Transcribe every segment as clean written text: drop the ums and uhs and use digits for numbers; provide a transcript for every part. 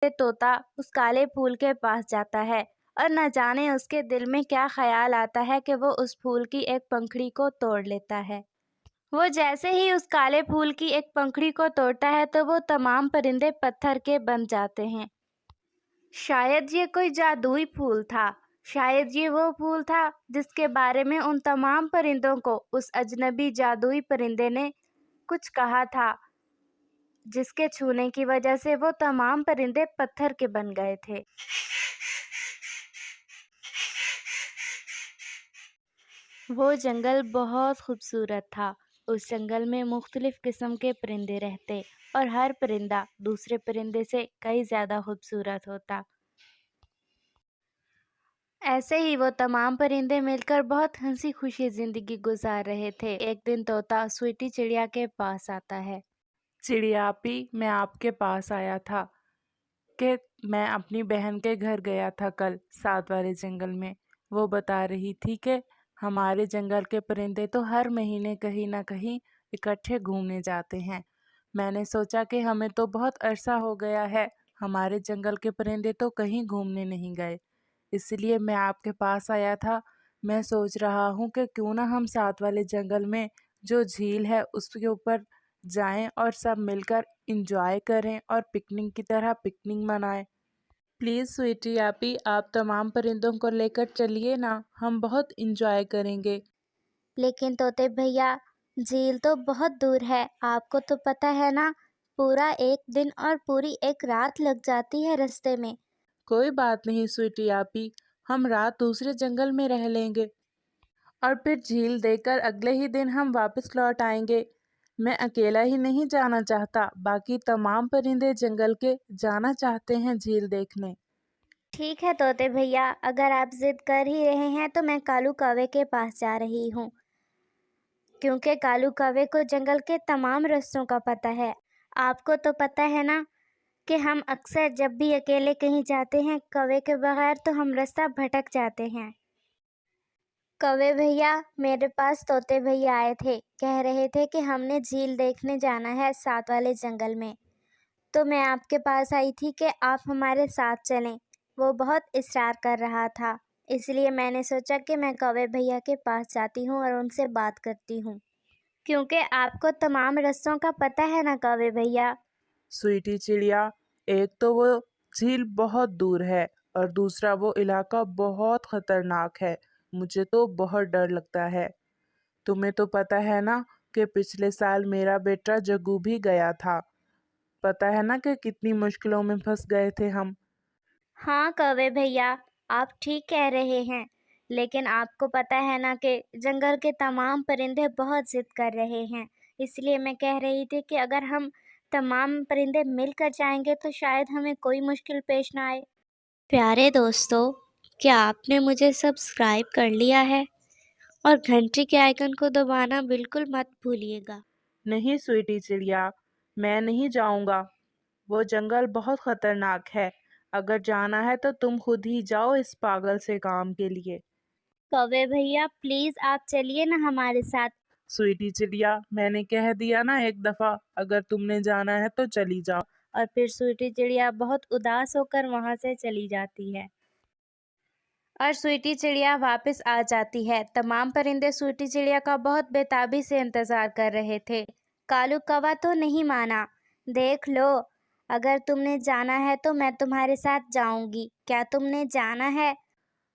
پرندے طوطا اس کالے پھول کے پاس جاتا ہے اور نہ جانے اس کے دل میں کیا خیال آتا ہے کہ وہ اس پھول کی ایک پنکھڑی کو توڑ لیتا ہے۔ وہ جیسے ہی اس کالے پھول کی ایک پنکھڑی کو توڑتا ہے تو وہ تمام پرندے پتھر کے بن جاتے ہیں۔ شاید یہ کوئی جادوئی پھول تھا، شاید یہ وہ پھول تھا جس کے بارے میں ان تمام پرندوں کو اس اجنبی جادوئی پرندے نے کچھ کہا تھا، جس کے چھونے کی وجہ سے وہ تمام پرندے پتھر کے بن گئے تھے۔ وہ جنگل بہت خوبصورت تھا۔ اس جنگل میں مختلف قسم کے پرندے رہتے اور ہر پرندہ دوسرے پرندے سے کئی زیادہ خوبصورت ہوتا۔ ایسے ہی وہ تمام پرندے مل کر بہت ہنسی خوشی زندگی گزار رہے تھے۔ ایک دن طوطا سویٹی چڑیا کے پاس آتا ہے۔ چڑیا آپی، میں آپ کے پاس آیا تھا کہ میں اپنی بہن کے گھر گیا تھا کل ساتھ والے جنگل میں۔ وہ بتا رہی تھی کہ ہمارے جنگل کے پرندے تو ہر مہینے کہیں نہ کہیں اکٹھے گھومنے جاتے ہیں۔ میں نے سوچا کہ ہمیں تو بہت عرصہ ہو گیا ہے، ہمارے جنگل کے پرندے تو کہیں گھومنے نہیں گئے، اس لیے میں آپ کے پاس آیا تھا۔ میں سوچ رہا ہوں کہ کیوں نہ ہم ساتھ والے جنگل میں جو جھیل ہے اس کے اوپر جائیں اور سب مل کر انجوائے کریں اور پکنک کی طرح پکنک منائیں۔ پلیز سویٹی آپی، آپ تمام پرندوں کو لے کر چلیے نا، ہم بہت انجوائے کریں گے۔ لیکن طوطے بھیا، جھیل تو بہت دور ہے، آپ کو تو پتہ ہے نا، پورا ایک دن اور پوری ایک رات لگ جاتی ہے رستے میں۔ کوئی بات نہیں سویٹی آپی، ہم رات دوسرے جنگل میں رہ لیں گے اور پھر جھیل دیکھ کر اگلے ہی دن ہم واپس لوٹ آئیں گے۔ میں اکیلا ہی نہیں جانا چاہتا، باقی تمام پرندے جنگل کے جانا چاہتے ہیں جھیل دیکھنے۔ ٹھیک ہے طوطے بھیا، اگر آپ ضد کر ہی رہے ہیں تو میں کالو کوے کے پاس جا رہی ہوں، کیونکہ کالو کوے کو جنگل کے تمام رستوں کا پتہ ہے۔ آپ کو تو پتہ ہے نا کہ ہم اکثر جب بھی اکیلے کہیں جاتے ہیں کوے کے بغیر تو ہم راستہ بھٹک جاتے ہیں۔ کوے بھیا، میرے پاس طوطے بھیا آئے تھے، کہہ رہے تھے کہ ہم نے جھیل دیکھنے جانا ہے ساتھ والے جنگل میں، تو میں آپ کے پاس آئی تھی کہ آپ ہمارے ساتھ چلیں۔ وہ بہت اصرار کر رہا تھا، اس لیے میں نے سوچا کہ میں کوے بھیا کے پاس جاتی ہوں اور ان سے بات کرتی ہوں، کیونکہ آپ کو تمام رستوں کا پتہ ہے نا کوے بھیا۔ سویٹی چڑیا، ایک تو وہ جھیل بہت دور ہے اور دوسرا وہ علاقہ بہت خطرناک ہے، مجھے تو بہت ڈر لگتا ہے۔ تمہیں تو پتہ ہے نا کہ پچھلے سال میرا بیٹا جگو بھی گیا تھا، پتہ ہے نا کہ کتنی مشکلوں میں پھنس گئے تھے ہم۔ ہاں کوے بھیا، آپ ٹھیک کہہ رہے ہیں، لیکن آپ کو پتہ ہے نا کہ جنگل کے تمام پرندے بہت ضد کر رہے ہیں، اس لیے میں کہہ رہی تھی کہ اگر ہم تمام پرندے مل کر جائیں گے تو شاید ہمیں کوئی مشکل پیش نہ آئے۔ پیارے دوستو، کیا آپ نے مجھے سبسکرائب کر لیا ہے؟ اور گھنٹی کے آئیکن کو دبانا بالکل مت بھولیے گا۔ نہیں سویٹی چڑیا، میں نہیں جاؤں گا، وہ جنگل بہت خطرناک ہے، اگر جانا ہے تو تم خود ہی جاؤ اس پاگل سے کام کے لیے۔ کوے بھیا پلیز آپ چلیے نا ہمارے ساتھ۔ سویٹی چڑیا، میں نے کہہ دیا نا ایک دفعہ، اگر تم نے جانا ہے تو چلی جاؤ۔ اور پھر سویٹی چڑیا بہت اداس ہو کر وہاں سے چلی جاتی ہے اور سویٹی چڑیا واپس آ جاتی ہے۔ تمام پرندے سویٹی چڑیا کا بہت بےتابی سے انتظار کر رہے تھے۔ کالو کوا تو نہیں مانا۔ دیکھ لو، اگر تم نے جانا ہے تو میں تمہارے ساتھ جاؤں گی، کیا تم نے جانا ہے؟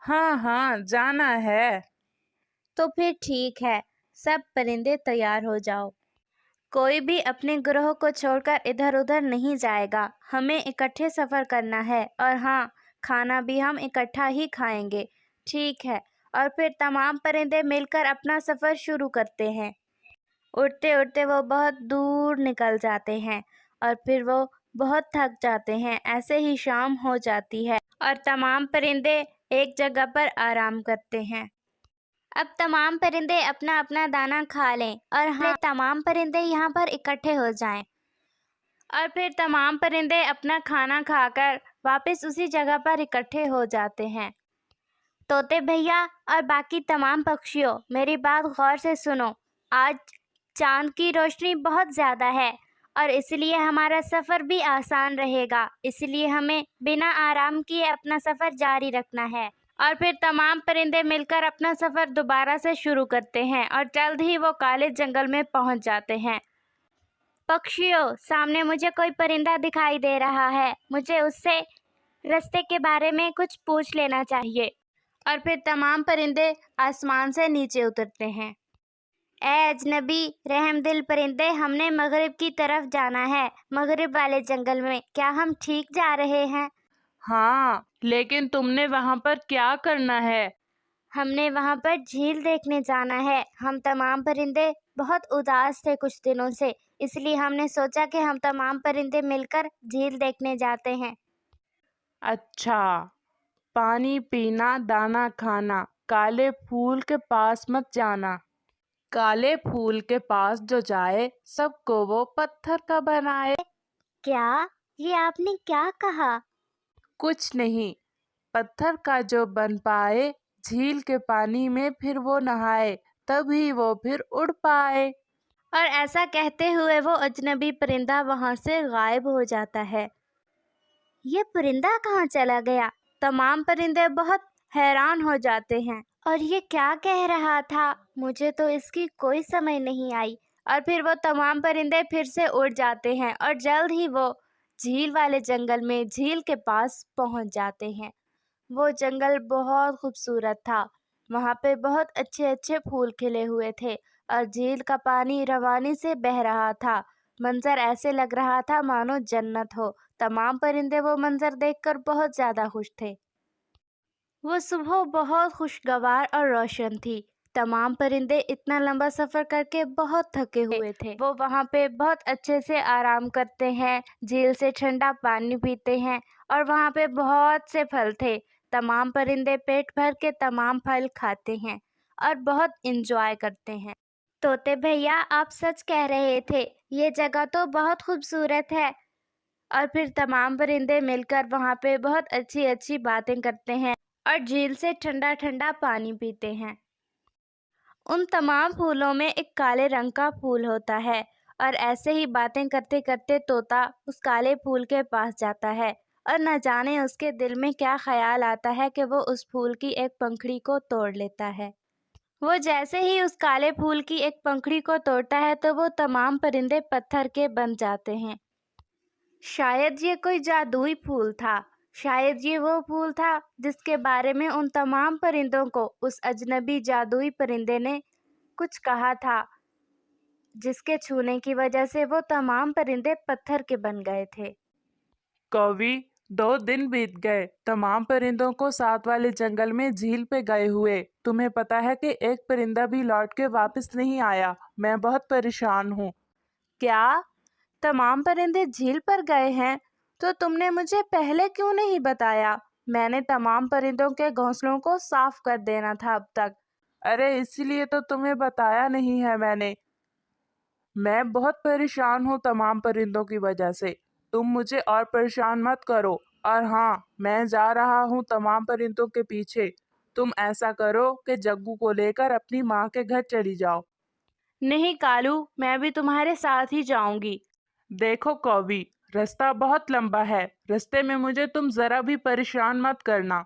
ہاں ہاں، جانا ہے۔ تو پھر ٹھیک ہے، سب پرندے تیار ہو جاؤ، کوئی بھی اپنے گروہ کو چھوڑ کر ادھر ادھر نہیں جائے گا، ہمیں اکٹھے سفر کرنا ہے، اور ہاں، کھانا بھی ہم اکٹھا ہی کھائیں گے۔ ٹھیک ہے، اور پھر تمام پرندے مل کر اپنا سفر شروع کرتے ہیں۔ اڑتے اڑتے وہ بہت دور نکل جاتے ہیں اور پھر وہ بہت تھک جاتے ہیں۔ ایسے ہی شام ہو جاتی ہے اور تمام پرندے ایک جگہ پر آرام کرتے ہیں۔ اب تمام پرندے اپنا اپنا دانہ کھا لیں اور ہاں، تمام پرندے یہاں پر اکٹھے ہو جائیں، اور پھر تمام پرندے اپنا کھانا کھا کر واپس اسی جگہ پر اکٹھے ہو جاتے ہیں۔ طوطے بھیا اور باقی تمام پکشیوں، میری بات غور سے سنو، آج چاند کی روشنی بہت زیادہ ہے اور اس لیے ہمارا سفر بھی آسان رہے گا، اس لیے ہمیں بنا آرام کیے اپنا سفر جاری رکھنا ہے۔ اور پھر تمام پرندے مل کر اپنا سفر دوبارہ سے شروع کرتے ہیں اور جلد ہی وہ کالے جنگل میں پہنچ جاتے ہیں۔ پکشیوں، سامنے مجھے کوئی پرندہ دکھائی دے رہا ہے، مجھے اس سے رستے کے بارے میں کچھ پوچھ لینا چاہیے۔ اور پھر تمام پرندے آسمان سے نیچے اترتے ہیں۔ اے اجنبی رحم دل پرندے، ہم نے مغرب کی طرف جانا ہے، مغرب والے جنگل میں۔ کیا ہم ٹھیک جا رہے ہیں؟ ہاں، لیکن تم نے وہاں پر کیا کرنا ہے؟ ہم نے وہاں پر جھیل دیکھنے جانا ہے۔ ہم تمام پرندے بہت اداس تھے کچھ دنوں سے، اس لیے ہم نے سوچا کہ ہم تمام پرندے مل کر جھیل دیکھنے جاتے ہیں۔ اچھا، پانی پینا، دانا کھانا، کالے پھول کے پاس مت جانا۔ کالے پھول کے پاس جو جائے سب کو وہ پتھر کا بنائے۔ کیا؟ یہ آپ نے کیا کہا؟ کچھ نہیں، پتھر کا جو بن پائے جھیل کے پانی میں پھر وہ نہائے، تبھی وہ پھر اڑ پائے۔ اور ایسا کہتے ہوئے وہ اجنبی پرندہ وہاں سے غائب ہو جاتا ہے۔ یہ پرندہ کہاں چلا گیا؟ تمام پرندے بہت حیران ہو جاتے ہیں۔ اور یہ کیا کہہ رہا تھا؟ مجھے تو اس کی کوئی سمجھ نہیں آئی۔ اور پھر وہ تمام پرندے پھر سے اڑ جاتے ہیں اور جلد ہی وہ جھیل والے جنگل میں جھیل کے پاس پہنچ جاتے ہیں۔ وہ جنگل بہت خوبصورت تھا، وہاں پہ بہت اچھے اچھے پھول کھلے ہوئے تھے اور جھیل کا پانی روانی سے بہہ رہا تھا۔ منظر ایسے لگ رہا تھا مانو جنت ہو۔ تمام پرندے وہ منظر دیکھ کر بہت زیادہ خوش تھے۔ وہ صبح بہت خوشگوار اور روشن تھی۔ تمام پرندے اتنا لمبا سفر کر کے بہت تھکے ہوئے تھے۔ وہ وہاں پہ بہت اچھے سے آرام کرتے ہیں، جھیل سے ٹھنڈا پانی پیتے ہیں اور وہاں پہ بہت سے پھل تھے۔ تمام پرندے پیٹ بھر کے تمام پھل کھاتے ہیں اور بہت انجوائے کرتے ہیں۔ طوطے بھیا، آپ سچ کہہ رہے تھے، یہ جگہ تو بہت خوبصورت ہے۔ اور پھر تمام پرندے مل کر وہاں پہ بہت اچھی اچھی باتیں کرتے ہیں اور جھیل سے ٹھنڈا ٹھنڈا پانی پیتے ہیں۔ ان تمام پھولوں میں ایک کالے رنگ کا پھول ہوتا ہے اور ایسے ہی باتیں کرتے کرتے طوطا اس کالے پھول کے پاس جاتا ہے اور نہ جانے اس کے دل میں کیا خیال آتا ہے کہ وہ اس پھول کی ایک پنکھڑی کو توڑ لیتا ہے۔ وہ جیسے ہی اس کالے پھول کی ایک پنکھڑی کو توڑتا ہے تو وہ تمام پرندے پتھر کے بن جاتے ہیں۔ شاید یہ کوئی جادوئی پھول تھا، شاید یہ وہ پھول تھا جس کے بارے میں ان تمام پرندوں کو اس اجنبی جادوئی پرندے نے کچھ کہا تھا، جس کے چھونے کی وجہ سے وہ تمام پرندے پتھر کے بن گئے تھے۔ کوی، 2 دن بیت گئے تمام پرندوں کو ساتھ والے جنگل میں جھیل پہ گئے ہوئے۔ تمہیں پتا ہے کہ ایک پرندہ بھی لوٹ کے واپس نہیں آیا۔ میں بہت پریشان ہوں۔ کیا تمام پرندے جھیل پر گئے ہیں؟ تو تم نے مجھے پہلے کیوں نہیں بتایا؟ میں نے تمام پرندوں کے گھونسلوں کو صاف کر دینا تھا اب تک۔ ارے اسی لیے تو تمہیں بتایا نہیں ہے میں نے۔ میں بہت پریشان ہوں تمام پرندوں کی وجہ سے۔ تم مجھے اور پریشان مت کرو۔ اور ہاں، میں جا رہا ہوں تمام پرندوں کے پیچھے۔ تم ایسا کرو کہ جگو کو لے کر اپنی ماں کے گھر چلی جاؤ۔ نہیں کالو، میں بھی تمہارے ساتھ ہی جاؤں گی۔ دیکھو کوی، رستہ بہت لمبا ہے، رستے میں مجھے تم ذرا بھی پریشان مت کرنا۔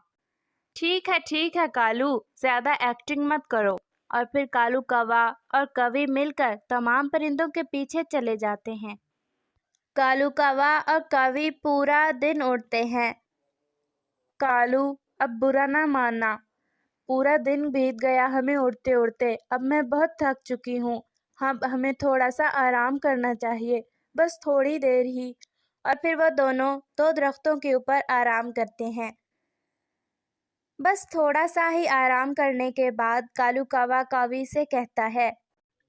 ٹھیک ہے کالو، زیادہ ایکٹنگ مت کرو۔ اور پھر کالو کوا اور کوی مل کر تمام پرندوں کے پیچھے چلے جاتے ہیں۔ کالو کوا اور کوی پورا دن اڑتے ہیں۔ کالو، اب برا نہ ماننا، پورا دن بیت گیا ہمیں اڑتے اڑتے، اب میں بہت تھک چکی ہوں۔ ہمیں تھوڑا سا آرام کرنا چاہیے، بس تھوڑی دیر ہی۔ اور پھر وہ دونوں 2 درختوں کے اوپر آرام کرتے ہیں۔ بس تھوڑا سا ہی آرام کرنے کے بعد کالو کوا کوی سے کہتا ہے،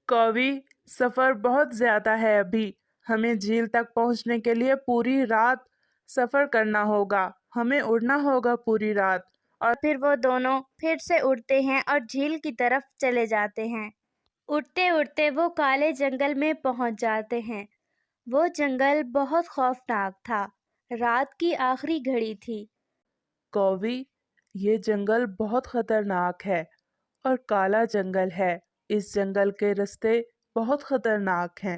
کوی، سفر بہت زیادہ ہے ابھی، ہمیں جھیل تک پہنچنے کے لیے پوری رات سفر کرنا ہوگا، ہمیں اڑنا ہوگا پوری رات۔ اور پھر وہ دونوں پھر سے اڑتے ہیں اور جھیل کی طرف چلے جاتے ہیں۔ اڑتے اڑتے وہ کالے جنگل میں پہنچ جاتے ہیں۔ وہ جنگل بہت خوفناک تھا، رات کی آخری گھڑی تھی۔ کوی، یہ جنگل بہت خطرناک ہے اور کالا جنگل ہے، اس جنگل کے رستے بہت خطرناک ہیں،